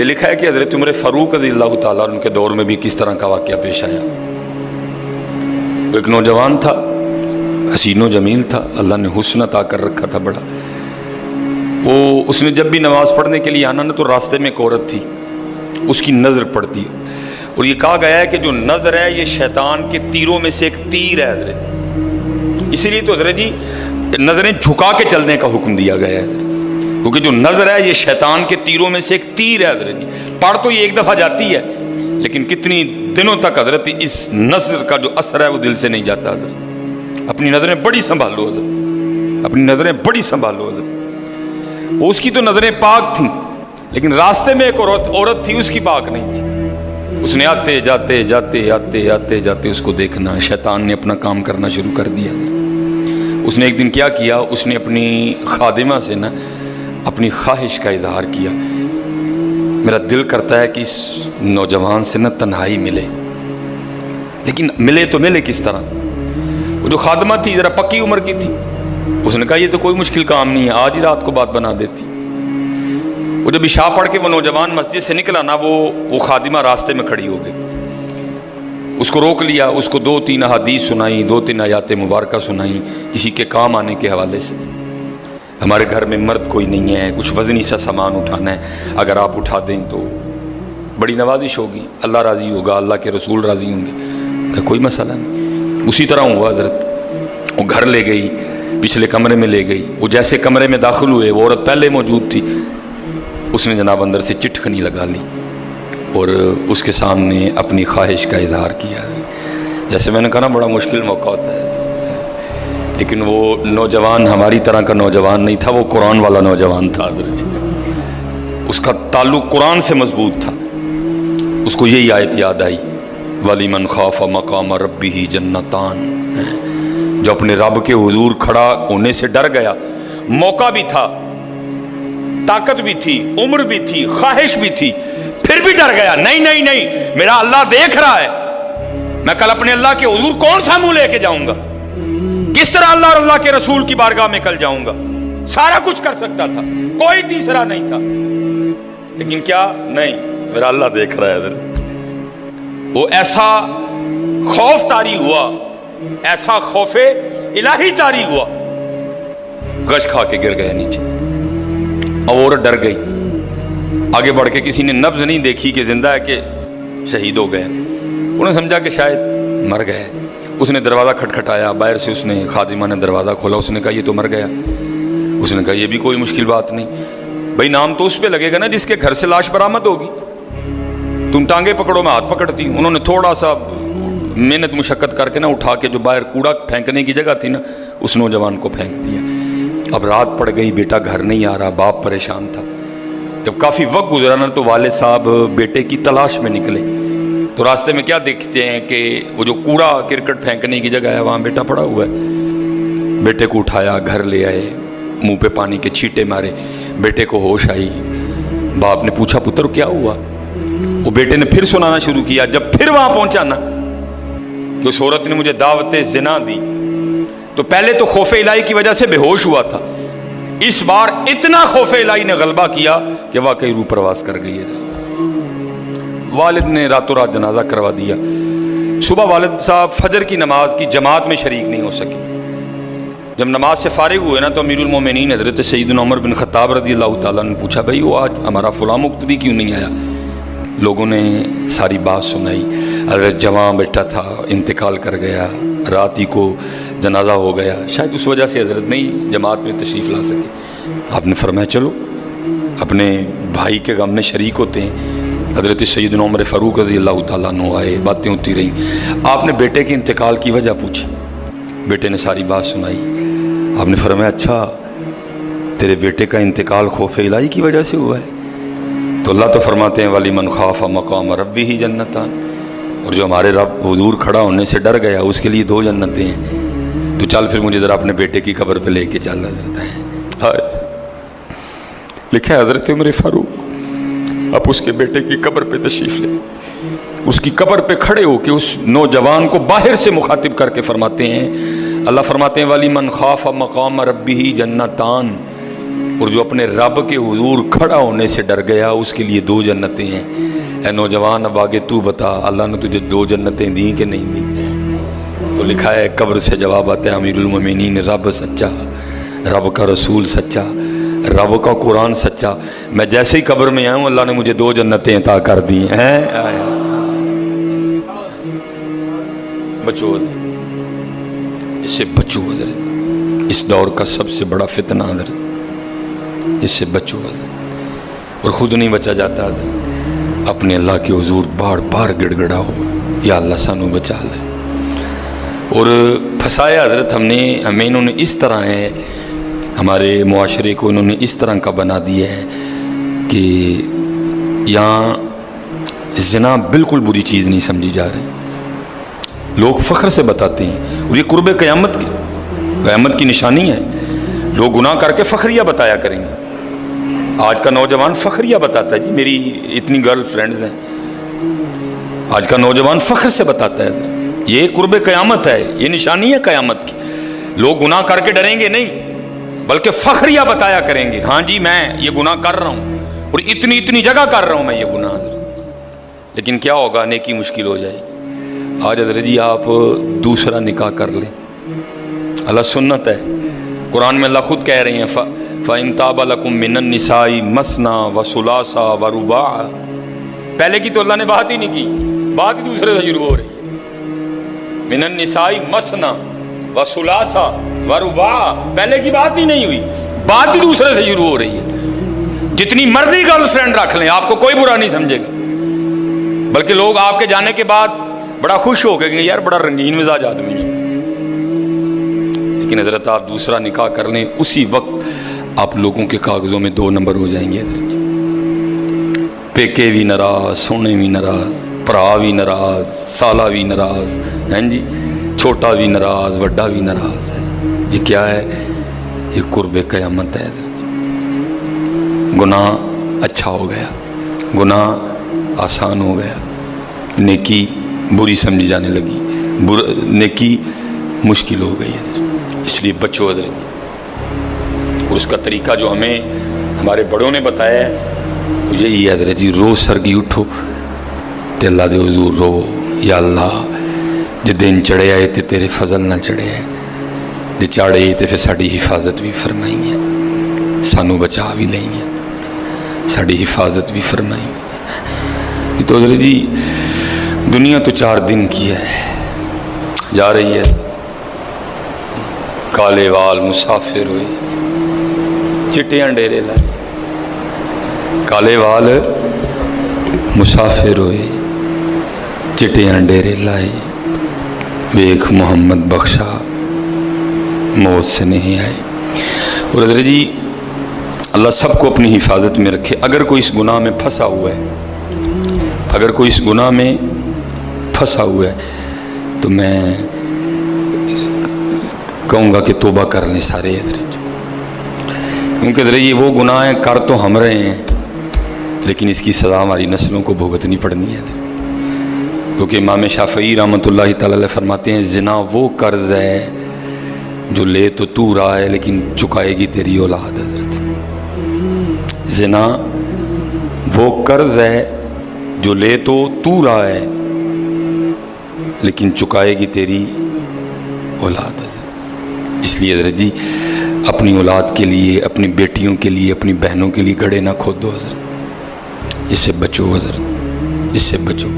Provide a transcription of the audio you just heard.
یہ لکھا ہے کہ حضرت عمر فاروق رضی اللہ تعالیٰ عنہ کے دور میں بھی کس طرح کا واقعہ پیش آیا۔ وہ ایک نوجوان تھا، حسین و جمیل تھا، اللہ نے حسن عطا کر رکھا تھا بڑا۔ اس نے جب بھی نماز پڑھنے کے لیے آنا نا تو راستے میں ایک عورت تھی، اس کی نظر پڑتی، اور یہ کہا گیا ہے کہ جو نظر ہے یہ شیطان کے تیروں میں سے ایک تیر ہے حضرت۔ اسی لیے تو حضرت جی نظریں جھکا کے چلنے کا حکم دیا گیا ہے، کیونکہ جو نظر ہے یہ شیطان کے تیروں میں سے ایک تیر ہے حضرت جی۔ پڑھ تو یہ ایک دفعہ جاتی ہے، لیکن کتنی دنوں تک حضرت اس نظر کا جو اثر ہے وہ دل سے نہیں جاتا حضرت۔ اپنی نظریں بڑی سنبھالو حضرت، اپنی نظریں بڑی سنبھالو حضرت۔ اس کی تو نظریں پاک تھیں، لیکن راستے میں ایک عورت تھی، اس کی پاک نہیں تھی۔ اس نے آتے جاتے جاتے آتے آتے جاتے اس کو دیکھنا، شیطان نے اپنا کام کرنا شروع کر دیا۔ اس نے ایک دن کیا کیا، اس نے اپنی خادمہ سے نا اپنی خواہش کا اظہار کیا، میرا دل کرتا ہے کہ اس نوجوان سے نا تنہائی ملے، لیکن ملے تو ملے کس طرح؟ وہ جو خادمہ تھی ذرا پکی عمر کی تھی، اس نے کہا یہ تو کوئی مشکل کام نہیں ہے، آج ہی رات کو بات بنا دیتی۔ وہ جب عشاء پڑھ کے وہ نوجوان مسجد سے نکلا نا، وہ خادمہ راستے میں کھڑی ہو گئی، اس کو روک لیا، اس کو 2-3 احادیث سنائیں، 2-3 آیات مبارکہ سنائیں کسی کے کام آنے کے حوالے سے۔ ہمارے گھر میں مرد کوئی نہیں ہے، کچھ وزنی سا سامان اٹھانا ہے، اگر آپ اٹھا دیں تو بڑی نوازش ہوگی، اللہ راضی ہوگا، اللہ کے رسول راضی ہوں گے، کہ کوئی مسئلہ نہیں۔ اسی طرح ہوا حضرت، وہ گھر لے گئی، پچھلے کمرے میں لے گئی، وہ جیسے کمرے میں داخل ہوئے وہ عورت پہلے موجود تھی، اس نے جناب اندر سے چٹکنی لگا لی اور اس کے سامنے اپنی خواہش کا اظہار کیا۔ جیسے میں نے کہا نا بڑا مشکل موقع ہوتا ہے، لیکن وہ نوجوان ہماری طرح کا نوجوان نہیں تھا، وہ قرآن والا نوجوان تھا، اس کا تعلق قرآن سے مضبوط تھا۔ اس کو یہی آیت یاد آئی، وَلِمَنْ خَافَ مَقَامَ رَبِّهِ جَنَّتَانِ، جو اپنے رب کے حضور کھڑا ہونے سے ڈر گیا، موقع بھی تھا، طاقت بھی تھی، عمر بھی تھی، خواہش بھی تھی، پھر بھی ڈر گیا، نہیں نہیں نہیں میرا اللہ دیکھ رہا ہے، میں کل اپنے اللہ کے حضور کون سا منہ لے کے جاؤں گا، کس طرح اللہ اور اللہ کے رسول کی بارگاہ میں کل جاؤں گا، سارا کچھ کر سکتا تھا، کوئی تیسرا نہیں تھا، لیکن کیا نہیں، میرا اللہ دیکھ رہا ہے۔ وہ ایسا خوف طاری ہوا، ایسا خوف الہی طاری ہوا، غش کھا کے گر گیا نیچے، اور ڈر گئی۔ آگے بڑھ کے کسی نے نبض نہیں دیکھی کہ زندہ ہے کہ شہید ہو گیا، انہوں نے سمجھا کہ شاید مر گیا۔ اس نے دروازہ کھٹکھٹایا، باہر سے اس نے خادمہ نے دروازہ کھولا، اس نے کہا یہ تو مر گیا۔ اس نے کہا یہ بھی کوئی مشکل بات نہیں، بھائی نام تو اس پہ لگے گا نا جس کے گھر سے لاش برآمد ہوگی، تم ٹانگیں پکڑو میں ہاتھ پکڑتی۔ انہوں نے تھوڑا سا محنت مشقت کر کے نا اٹھا کے جو باہر کوڑا پھینکنے کی جگہ تھی نا اس نوجوان کو پھینک دیا۔ اب رات پڑ گئی، بیٹا گھر نہیں آ رہا، باپ پریشان تھا۔ جب کافی وقت گزرا نا تو والد صاحب بیٹے کی تلاش میں نکلے، تو راستے میں کیا دیکھتے ہیں کہ وہ جو کوڑا کرکٹ پھینکنے کی جگہ ہے وہاں بیٹا پڑا ہوا ہے۔ بیٹے کو اٹھایا، گھر لے آئے، منہ پہ پانی کے چھینٹے مارے، بیٹے کو ہوش آئی۔ باپ نے پوچھا پتر کیا ہوا؟ وہ بیٹے نے پھر سنانا شروع کیا۔ جب پھر وہاں پہنچا نا کہ اس عورت نے مجھے دعوت زنا دی، تو پہلے تو خوف الہی کی وجہ سے بے ہوش ہوا تھا، اس بار اتنا خوف الہی نے غلبہ کیا کہ واقعی روح پرواز کر گئی ہے۔ والد نے راتوں رات جنازہ کروا دیا۔ صبح والد صاحب فجر کی نماز کی جماعت میں شریک نہیں ہو سکے۔ جب نماز سے فارغ ہوئے نا تو امیر المومنین حضرت سیدنا عمر بن خطاب رضی اللہ تعالیٰ نے پوچھا بھائی وہ آج ہمارا فلاں مقتدی کیوں نہیں آیا؟ لوگوں نے ساری بات سنائی، حضرت جوان بیٹا تھا، انتقال کر گیا، رات ہی کو جنازہ ہو گیا، شاید اس وجہ سے حضرت نہیں جماعت میں تشریف لا سکے۔ آپ نے فرمایا چلو اپنے بھائی کے غم میں شریک ہوتے ہیں۔ حضرت سیدنا عمر فاروق رضی اللہ تعالیٰ عنہ آئے، باتیں ہوتی رہیں۔ آپ نے بیٹے کے انتقال کی وجہ پوچھی، بیٹے نے ساری بات سنائی۔ آپ نے فرمایا اچھا تیرے بیٹے کا انتقال خوف الہی کی وجہ سے ہوا ہے؟ تو اللہ تو فرماتے ہیں وَلِمَنْ خَافَ مَقَامَ رَبِّهِ جَنَّتَانِ، اور جو ہمارے رب حضور کھڑا ہونے سے ڈر گیا اس کے لیے 2 جنتیں ہیں۔ تو چل پھر مجھے ذرا اپنے بیٹے کی قبر پہ لے کے چل حضرت ہے۔ لکھا ہے حضرت عمر فاروق اب اس کے بیٹے کی قبر پہ تشریف لے، اس کی قبر پہ کھڑے ہو کے اس نوجوان کو باہر سے مخاطب کر کے فرماتے ہیں، اللہ فرماتے ہیں وَلِمَنْ خَافَ مَقَامَ رَبِّهِ جَنَّتَانِ، اور جو اپنے رب کے حضور کھڑا ہونے سے ڈر گیا اس کے لیے 2 جنتیں ہیں۔ اے نوجوان اب آگے تو بتا اللہ نے تجھے 2 جنتیں دیں کہ نہیں دیں؟ تو لکھا ہے قبر سے جواب آتا ہے امیر المومنین رب سچا، رب کا رسول سچا، رب کا قرآن سچا، میں جیسے ہی قبر میں آؤں اللہ نے مجھے 2 جنتیں عطا کر دی ہیں۔ بچو اس سے بچو حضرت، اس دور کا سب سے بڑا فتنہ حضرت، اس سے بچو حضرت، اور خود نہیں بچا جاتا حضرت، اپنے اللہ کے حضور بار بار گڑ گڑاؤ یا اللہ سانو بچا لے۔ اور پھنسایا حضرت ہمیں انہوں نے اس طرح ہے، ہمارے معاشرے کو انہوں نے اس طرح کا بنا دیا ہے کہ یہاں زنا بالکل بری چیز نہیں سمجھی جا رہی، لوگ فخر سے بتاتے ہیں، اور یہ قرب قیامت کی نشانی ہے۔ لوگ گناہ کر کے فخریہ بتایا کریں گے۔ آج کا نوجوان فخریہ بتاتا ہے، جی میری اتنی گرل فرینڈز ہیں، آج کا نوجوان فخر سے بتاتا ہے۔ یہ قرب قیامت ہے، یہ نشانی ہے قیامت کی۔ لوگ گناہ کر کے ڈریں گے نہیں، بلکہ فخریہ بتایا کریں گے، ہاں جی میں یہ گناہ کر رہا ہوں اور اتنی جگہ کر رہا ہوں میں یہ گناہ۔ لیکن کیا ہوگا؟ نیکی مشکل ہو جائے گی۔ آج حضرت جی آپ دوسرا نکاح کر لیں، اللہ سنت ہے، قرآن میں اللہ خود کہہ رہے ہیں فَإِن تَابَ لَكُم مِّنَ النِّسَاءِ مَثْنَىٰ وَثُلَاثَ وَرُبَاعَ۔ پہلے کی تو اللہ نے بات ہی نہیں کی، بات ہی دوسرے سے شروع ہو رہی ہے۔ مِّنَ النِّسَاءِ مَثْنَىٰ وَثُلَاثَ وَرُبَاعَ، پہلے کی بات ہی نہیں ہوئی، بات ہی دوسرے سے شروع ہو رہی ہے۔ جتنی مرضی گرل فرینڈ رکھ لیں آپ کو کوئی برا نہیں سمجھے گا، بلکہ لوگ آپ کے جانے کے بعد بڑا خوش ہو گئے کہ یار بڑا رنگین مزاج آدمی ہے۔ لیکن حضرت آپ دوسرا نکاح کر لیں، اسی وقت آپ لوگوں کے کاغذوں میں 2 نمبر ہو جائیں گے حضرت۔ پیکے بھی ناراض، سونے بھی ناراض، بھرا بھی ناراض، سالہ بھی ناراض، ہیں جی چھوٹا بھی ناراض، بڑا بھی ناراض ہے۔ یہ کیا ہے؟ یہ قرب قیامت ہے حضرت۔ گناہ اچھا ہو گیا، گناہ آسان ہو گیا، نیکی بری سمجھی جانے لگی، نیکی مشکل ہو گئی حضرت۔ اس لیے بچو حضرت، اور اس کا طریقہ جو ہمیں ہمارے بڑوں نے بتایا ہے یہی ہے حضرت جی، روز سرگی اٹھو تے اللہ دے حضور رو، یا اللہ جے دن چڑھے آئے تے تیرے فضل نہ چڑھے آئے، جے چاڑے تے پھر ساڑی حفاظت بھی فرمائیں گے، سانو بچا بھی لیں گے، ساڑی حفاظت بھی فرمائیں گے۔ تو حضرت جی دنیا تو 4 دن کی ہے، جا رہی ہے، کالے وال مسافر ہوئے، چٹیاں ڈیرے لائے، کالے وال مسافر ہوئے، چٹیاں ڈیرے لائے، ویکھ محمد بخشا موت سے نہیں آئے۔ اور حضرت جی اللہ سب کو اپنی حفاظت میں رکھے۔ اگر کوئی اس گناہ میں پھنسا ہوا ہے، اگر کوئی اس گناہ میں پھنسا ہوا ہے تو میں کہوں گا کہ توبہ کر لیں سارے حضرت، کیونکہ حضرت یہ وہ گناہ ہیں کر تو ہم رہے ہیں لیکن اس کی سزا ہماری نسلوں کو بھگتنی پڑنی ہے حضرت۔ کیونکہ امام شافعی رحمۃ اللہ تعالی علیہ فرماتے ہیں زنا وہ قرض ہے جو لے تو رہا ہے لیکن چکائے گی تیری اولاد حضرت۔ زنا وہ قرض ہے جو لے تو رہا ہے لیکن چکائے گی تیری اولاد حضرت۔ اس لیے حضرت جی اپنی اولاد کے لیے، اپنی بیٹیوں کے لیے، اپنی بہنوں کے لیے گڑھے نہ کھودو حضرت، اس سے بچو حضرت، اس سے بچو۔